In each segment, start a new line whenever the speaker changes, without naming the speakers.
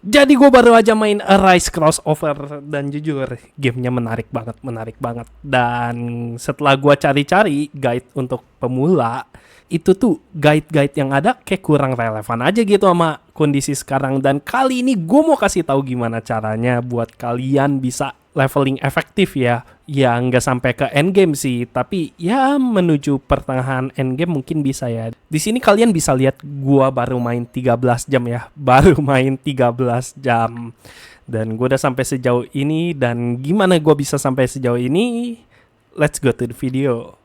Jadi gue baru aja main Arise Crossover dan jujur gamenya menarik banget. Dan setelah gue cari-cari guide untuk pemula, itu tuh guide-guide yang ada kayak kurang relevan aja gitu sama kondisi sekarang. Dan kali ini gue mau kasih tahu gimana caranya buat kalian bisa leveling efektif ya. Ya nggak sampai ke endgame sih, tapi ya menuju pertengahan endgame mungkin bisa ya. Di sini kalian bisa lihat gua baru main 13 jam ya. Baru main 13 jam. Dan gua udah sampai sejauh ini, dan gimana gua bisa sampai sejauh ini? Let's go to the video.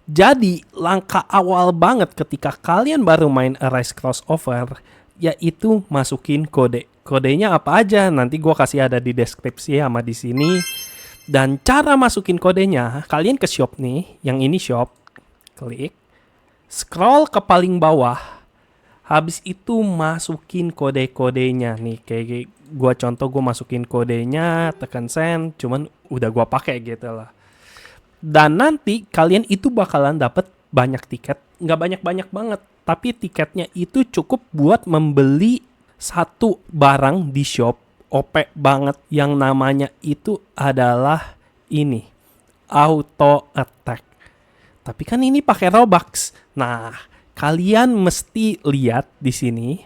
Jadi, langkah awal banget ketika kalian baru main Arise Crossover, yaitu masukin kode. Kodenya apa aja? Nanti gue kasih ada di deskripsi sama di sini. Dan cara masukin kodenya, kalian ke shop nih, yang ini shop, klik, scroll ke paling bawah, habis itu masukin kode-kodenya nih. Kayak gue contoh, gue masukin kodenya, tekan send, cuman udah gue pakai gitu lah. Dan nanti kalian itu bakalan dapet banyak tiket, nggak banyak-banyak banget, tapi tiketnya itu cukup buat membeli satu barang di shop OP banget yang namanya itu adalah ini, auto attack. Tapi kan ini pakai Robux. Nah, kalian mesti lihat di sini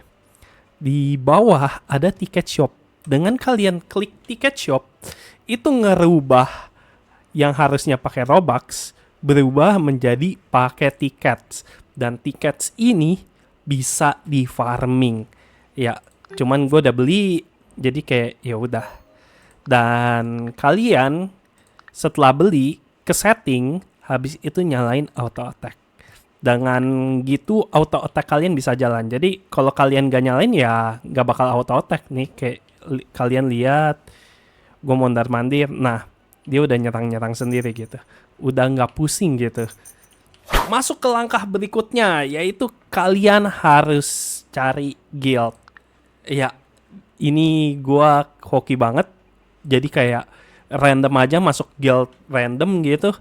di bawah ada tiket shop. Dengan kalian klik tiket shop, itu ngerubah yang harusnya pakai Robux berubah menjadi pakai tiket. Dan tiket ini bisa di farming. Ya, cuman gue udah beli, jadi kayak ya udah. Dan kalian setelah beli ke setting, habis itu nyalain auto attack. Dengan gitu auto attack kalian bisa jalan. Jadi kalau kalian gak nyalain ya gak bakal auto attack nih. Kayak kalian lihat, gue mondar mandir. Nah, dia udah nyerang sendiri gitu. Udah gak pusing gitu. Masuk ke langkah berikutnya, yaitu kalian harus cari guild. Ya, ini gua hoki banget. Jadi kayak random aja masuk guild random gitu.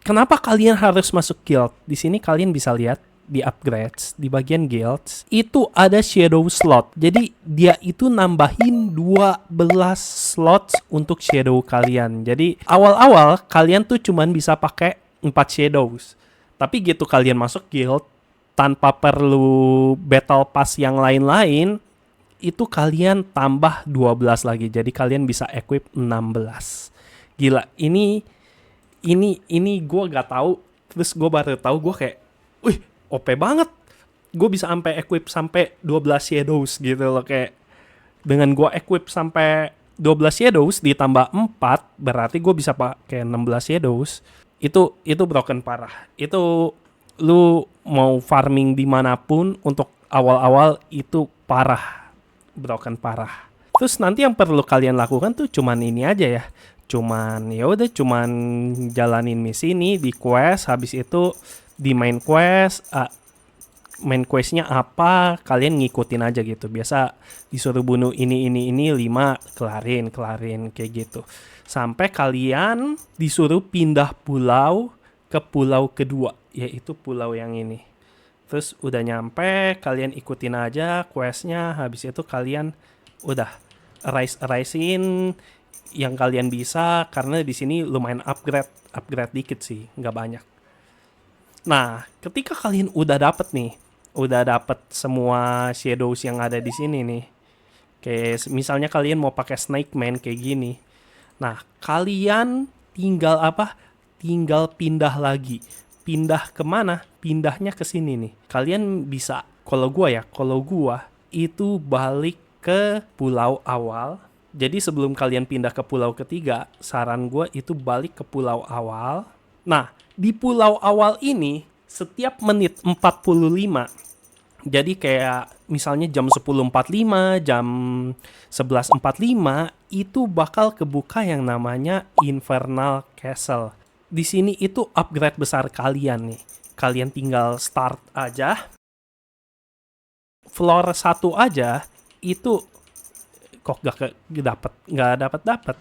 Kenapa kalian harus masuk guild? Di sini kalian bisa lihat di upgrades, di bagian guilds, itu ada shadow slot. Jadi dia itu nambahin 12 slots untuk shadow kalian. Jadi awal-awal kalian tuh cuman bisa pakai 4 shadows. Tapi gitu kalian masuk guild, tanpa perlu battle pass yang lain-lain, itu kalian tambah 12 lagi. Jadi kalian bisa equip 16. Gila, ini gue gak tahu. Terus gue baru tahu, gue kayak, wih, OP banget. Gue bisa sampai equip sampai 12 shadows gitu loh. Kayak dengan gue equip sampai 12 shadows ditambah 4, berarti gue bisa pakai 16 shadows. Itu broken parah. Itu lu mau farming dimanapun untuk awal-awal itu parah. Broken parah. Terus nanti yang perlu kalian lakukan tuh cuman ini aja ya. Cuman jalanin misi ini di quest, habis itu di main quest, main questnya apa, kalian ngikutin aja gitu. Biasa disuruh bunuh ini 5, kelarin kayak gitu. Sampai kalian disuruh pindah pulau ke pulau kedua, yaitu pulau yang ini. Terus udah nyampe, kalian ikutin aja questnya. Habis itu kalian udah arisein yang kalian bisa, karena di sini lumayan upgrade dikit sih, nggak banyak. Nah, ketika kalian udah dapet semua shadows yang ada di sini nih. Kayak misalnya kalian mau pakai Snake Man kayak gini. Nah, kalian tinggal Tinggal pindah lagi. Pindah kemana? Pindahnya ke sini nih. Kalian bisa, kalau gua itu balik ke pulau awal. Jadi sebelum kalian pindah ke pulau ketiga, saran gua itu balik ke pulau awal. Nah, di pulau awal ini setiap menit 45. Jadi kayak misalnya jam 10.45, jam 11.45 itu bakal kebuka yang namanya Infernal Castle. Di sini itu upgrade besar kalian nih. Kalian tinggal start aja. Floor 1 aja itu kok gak dapet.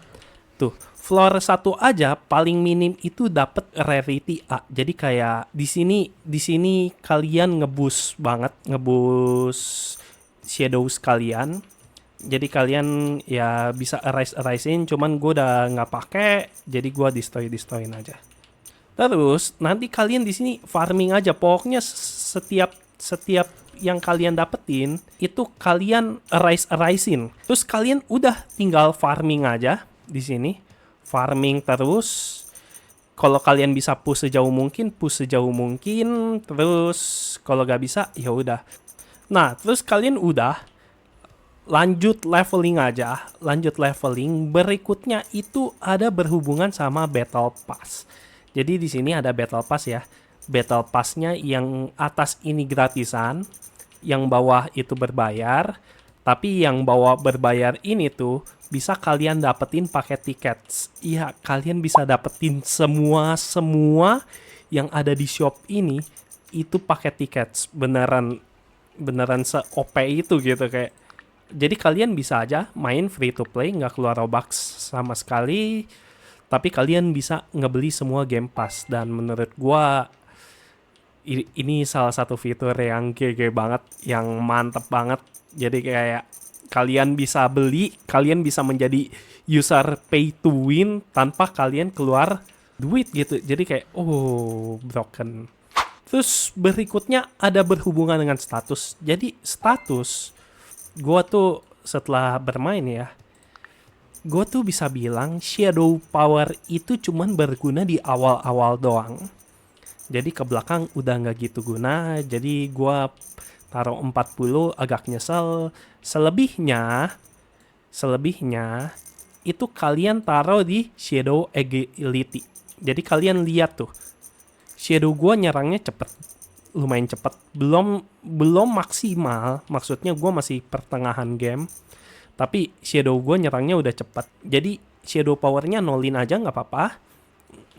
Tuh, floor 1 aja paling minim itu dapat rarity A. Jadi kayak di sini kalian ngeboost banget, ngeboost shadows kalian. Jadi kalian ya bisa erase-erasein, cuman gue udah nggak pakai, jadi gue destroyin aja. Terus nanti kalian di sini farming aja, pokoknya setiap yang kalian dapetin itu kalian erasein. Terus kalian udah tinggal farming aja di sini, farming terus. Kalau kalian bisa push sejauh mungkin, terus kalau gak bisa ya udah. Nah, terus kalian udah lanjut leveling aja, berikutnya itu ada berhubungan sama Battle Pass. Jadi di sini ada Battle Pass ya. Battle Pass-nya yang atas ini gratisan, yang bawah itu berbayar. Tapi yang bawah berbayar ini tuh bisa kalian dapetin pakai tiket. Iya, kalian bisa dapetin semua yang ada di shop ini itu pakai tiket. Beneran se-OP itu gitu kayak. Jadi kalian bisa aja main free to play, nggak keluar Robux sama sekali, tapi kalian bisa ngebeli semua Game Pass. Dan menurut gua ini salah satu fitur yang GG banget, yang mantep banget. Jadi kayak kalian bisa beli, kalian bisa menjadi user pay to win tanpa kalian keluar duit gitu. Jadi kayak broken. Terus berikutnya ada berhubungan dengan status. Jadi status gue tuh setelah bermain ya, gue tuh bisa bilang shadow power itu cuman berguna di awal-awal doang. Jadi ke belakang udah nggak gitu guna. Jadi gue taruh 40, agak nyesel. Selebihnya itu kalian taruh di shadow agility. Jadi kalian lihat tuh, shadow gue nyerangnya lumayan cepet, belum maksimal, maksudnya gue masih pertengahan game, tapi shadow gue nyerangnya udah cepet. Jadi shadow powernya nolin aja nggak apa-apa,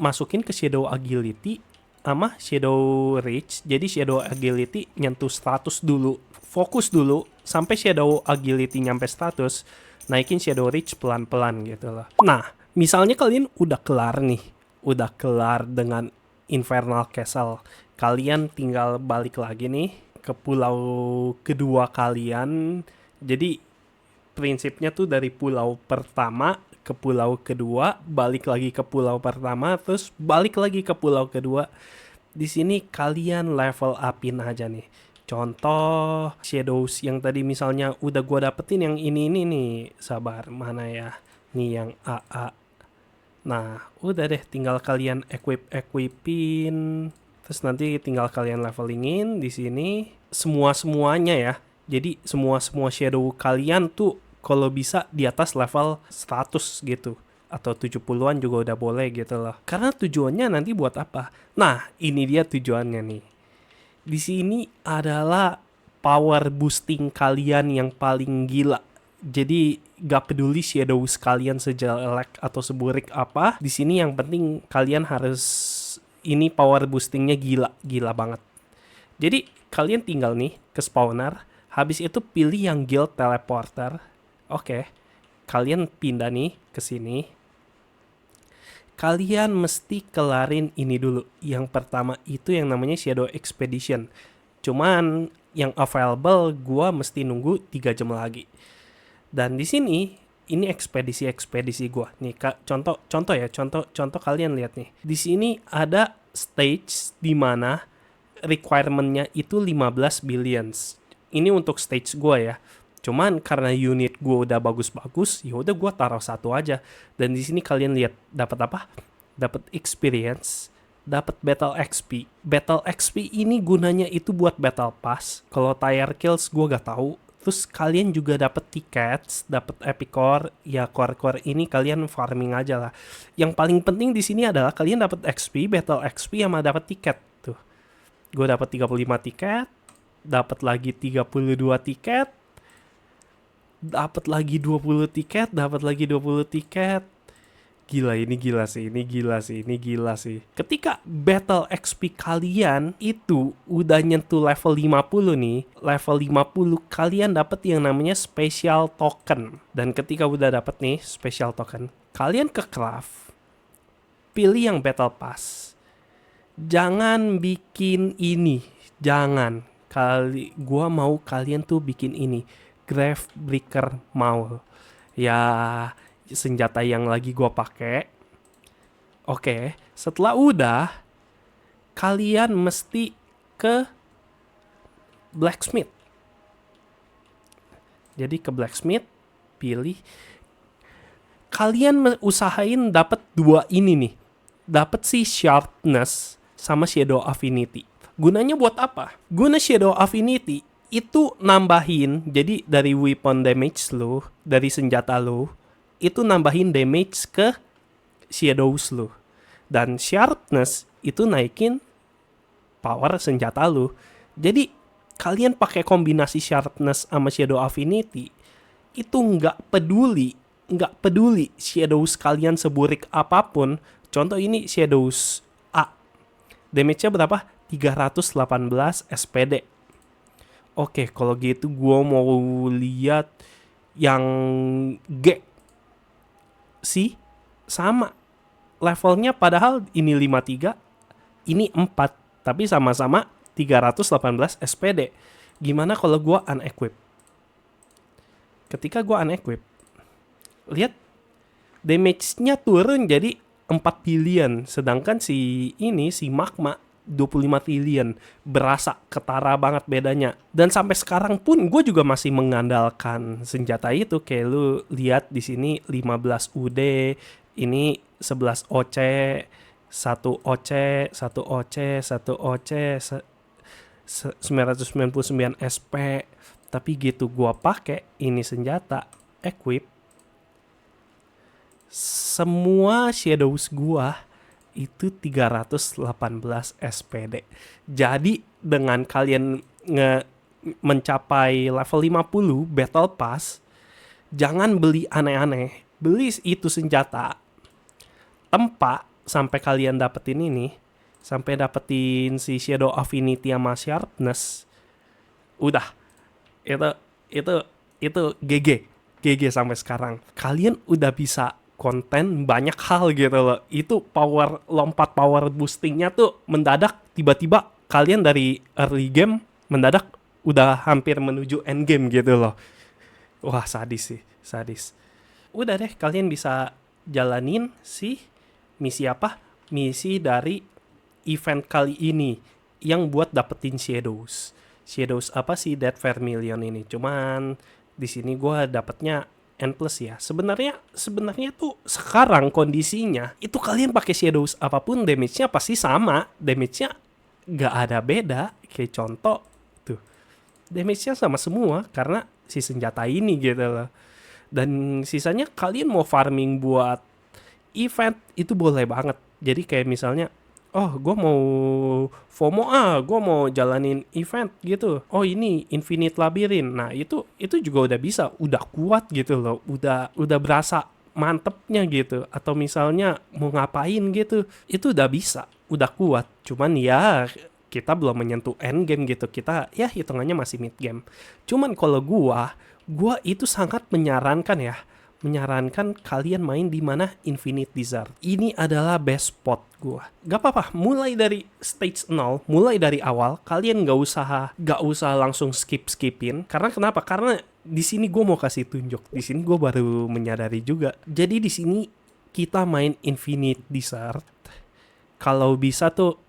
masukin ke shadow agility sama shadow reach. Jadi shadow agility nyentuh 100 dulu, fokus dulu sampai shadow agility nyampe 100, naikin shadow reach pelan-pelan gitu loh. Nah, misalnya kalian udah kelar dengan Infernal Castle, kalian tinggal balik lagi nih ke pulau kedua kalian. Jadi prinsipnya tuh dari pulau pertama ke pulau kedua, balik lagi ke pulau pertama, terus balik lagi ke pulau kedua. Di sini kalian level upin aja nih. Contoh shadows yang tadi misalnya udah gua dapetin yang ini nih, sabar mana ya? Nih yang AA. Nah, udah deh, tinggal kalian equipin, terus nanti tinggal kalian levelingin di sini semuanya ya. Jadi semua shadow kalian tuh kalau bisa di atas level 100 gitu, atau 70-an juga udah boleh gitu loh. Karena tujuannya nanti buat apa? Nah, ini dia tujuannya nih. Di sini adalah power boosting kalian yang paling gila. Jadi gak peduli shadow kalian sejelek atau seburik apa, di sini yang penting kalian harus ini power boostingnya gila banget. Jadi kalian tinggal nih ke spawner, habis itu pilih yang guild teleporter. Oke, kalian pindah nih ke sini. Kalian mesti kelarin ini dulu. Yang pertama itu yang namanya Shadow Expedition. Cuman yang available gua mesti nunggu 3 jam lagi. Dan di sini ini ekspedisi gua. Nih contoh kalian lihat nih. Di sini ada stage di mana requirement-nya itu 15 billions. Ini untuk stage gua ya. Cuman karena unit gua udah bagus-bagus, ya udah gua taruh 1 aja. Dan di sini kalian lihat dapat apa? Dapat experience, dapat battle XP. Battle XP ini gunanya itu buat battle pass. Kalau tire kills gua gak tahu. Terus kalian juga dapat tiket, dapat epic core. Ya core ini kalian farming aja lah. Yang paling penting di sini adalah kalian dapat XP, battle XP sama dapat tiket tuh. Gue dapat 35 tiket, dapat lagi 32 tiket, dapat lagi 20 tiket, dapat lagi 20 tiket. Ini gila sih. Ketika battle XP kalian itu udah nyentuh level 50 nih, level 50 kalian dapat yang namanya special token. Dan ketika udah dapat nih special token, Kalian ke craft, pilih yang battle pass. Jangan bikin ini, jangan. Gua mau kalian tuh bikin ini, Gravebreaker Maul. Ya, senjata yang lagi gua pakai. Oke, setelah udah, kalian mesti ke blacksmith. Jadi ke blacksmith, pilih. Kalian usahain dapat 2 ini nih. Dapat si sharpness sama shadow affinity. Gunanya buat apa? Guna shadow affinity itu nambahin, jadi dari weapon damage lo, dari senjata lo, itu nambahin damage ke shadows lo. Dan sharpness itu naikin power senjata lo. Jadi kalian pakai kombinasi sharpness sama shadow affinity, itu nggak peduli shadows kalian seburik apapun. Contoh ini shadows A, damage-nya berapa? 318 SPD. Oke, kalau gitu gue mau lihat yang G. Si sama levelnya, padahal ini 53, ini 4, tapi sama-sama 318 SPD. Gimana kalau gue unequip? Ketika gue unequip, lihat damage-nya turun jadi 4 billion, sedangkan si magma 25 trillion. Berasa ketara banget bedanya. Dan sampai sekarang pun gue juga masih mengandalkan senjata itu. Kayak lu lihat di sini 15 UD, ini 11 OC, 1 OC, 1 OC, 1 OC, 999 SP. Tapi gitu gue pakai ini senjata equip, semua shadows gua itu 318 SPD. Jadi dengan kalian mencapai level 50 battle pass, jangan beli aneh-aneh. Beli itu senjata, tempa sampai kalian dapetin ini, sampai dapetin si shadow affinity sama sharpness. Udah, itu GG sampai sekarang. Kalian udah bisa konten banyak hal gitu loh. Itu lompat power boostingnya tuh mendadak, tiba-tiba kalian dari early game mendadak udah hampir menuju end game gitu loh. Wah, sadis sih, sadis. Udah deh, kalian bisa jalanin si misi apa? Misi dari event kali ini yang buat dapetin shadows. Shadows apa sih Dead Vermilion ini? Cuman di sini gue dapetnya N+ ya. Sebenarnya tuh sekarang kondisinya itu kalian pakai shadows apapun damage-nya pasti sama. Damage-nya nggak ada beda. Kayak contoh tuh, damage-nya sama semua karena si senjata ini gitu loh. Dan sisanya kalian mau farming buat event itu boleh banget. Jadi kayak misalnya, oh gue mau FOMO, gue mau jalanin event gitu. Oh ini Infinite Labyrinth. Nah itu juga udah bisa, udah kuat gitu loh. Udah berasa mantepnya gitu. Atau misalnya mau ngapain gitu, itu udah bisa, udah kuat. Cuman ya kita belum menyentuh end game gitu. Kita ya hitungannya masih mid game. Cuman kalau gua itu sangat menyarankan kalian main di mana Infinite Desert. Ini adalah best spot gua. Gak apa-apa, mulai dari stage 0, mulai dari awal, kalian gak usah langsung skipin. Karena kenapa? Karena di sini gua mau kasih tunjuk. Di sini gua baru menyadari juga. Jadi di sini kita main Infinite Desert. Kalau bisa tuh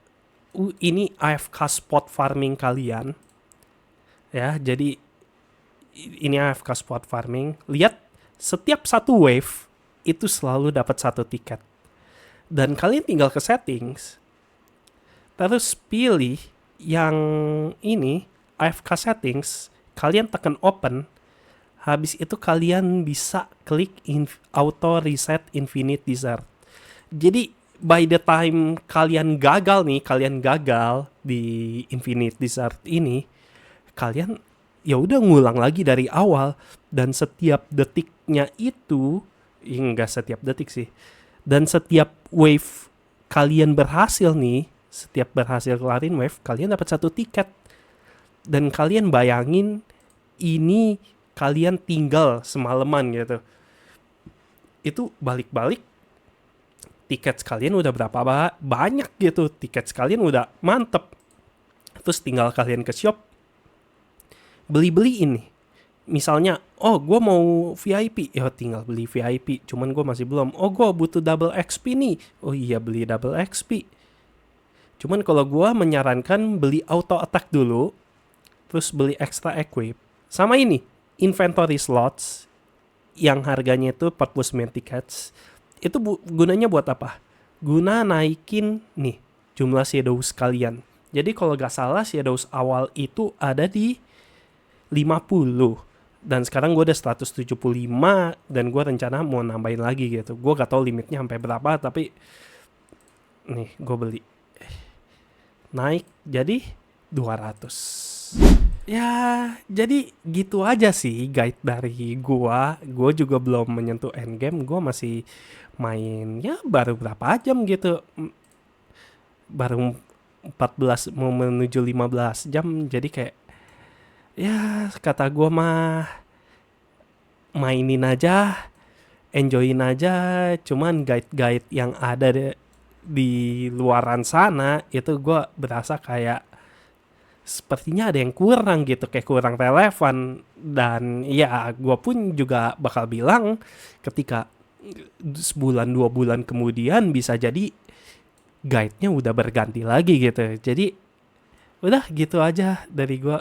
ini AFK spot farming kalian. Ya, jadi ini AFK spot farming. Lihat, setiap satu wave itu selalu dapat 1 tiket. Dan kalian tinggal ke settings, terus pilih yang ini, AFK settings, kalian tekan open, habis itu kalian bisa klik auto reset Infinite Desert. Jadi by the time kalian gagal di Infinite Desert ini, kalian ya udah ngulang lagi dari awal. Dan setiap detiknya itu, enggak setiap detik sih, dan setiap wave kalian berhasil nih, setiap berhasil kelarin wave, kalian dapat 1 tiket. Dan kalian bayangin ini kalian tinggal semalaman gitu. itu balik-balik tiket sekalian udah berapa banyak gitu, tiket sekalian udah mantep. Terus tinggal kalian ke shop, beli-beli ini. Misalnya, oh gue mau VIP, ya tinggal beli VIP, cuman gue masih belum. Oh gue butuh double XP nih, oh iya beli double XP. Cuman kalau gue menyarankan beli auto attack dulu, terus beli extra equip. Sama ini, inventory slots, yang harganya itu 49 tickets. Itu gunanya buat apa? Guna naikin nih jumlah shadows kalian. Jadi kalau gak salah shadows awal itu ada di 50. Dan sekarang gue udah 175 dan gue rencana mau nambahin lagi gitu. Gue gak tahu limitnya sampai berapa, tapi nih gue beli. Naik jadi 200. Ya, jadi gitu aja sih guide dari gua. Gua juga belum menyentuh endgame, gua masih main ya baru berapa jam gitu. Baru 14 mau menuju 15 jam, jadi kayak ya kata gua mah mainin aja, enjoyin aja. Cuman guide-guide yang ada di luaran sana itu gua berasa kayak sepertinya ada yang kurang gitu, kayak kurang relevan. Dan ya gue pun juga bakal bilang ketika sebulan 2 bulan kemudian bisa jadi guide-nya udah berganti lagi gitu. Jadi udah gitu aja dari gue.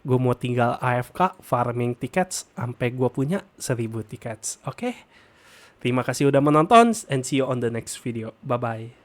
Gue mau tinggal AFK farming tickets sampai gue punya 1000 tickets. Oke? Terima kasih udah menonton and see you on the next video. Bye bye.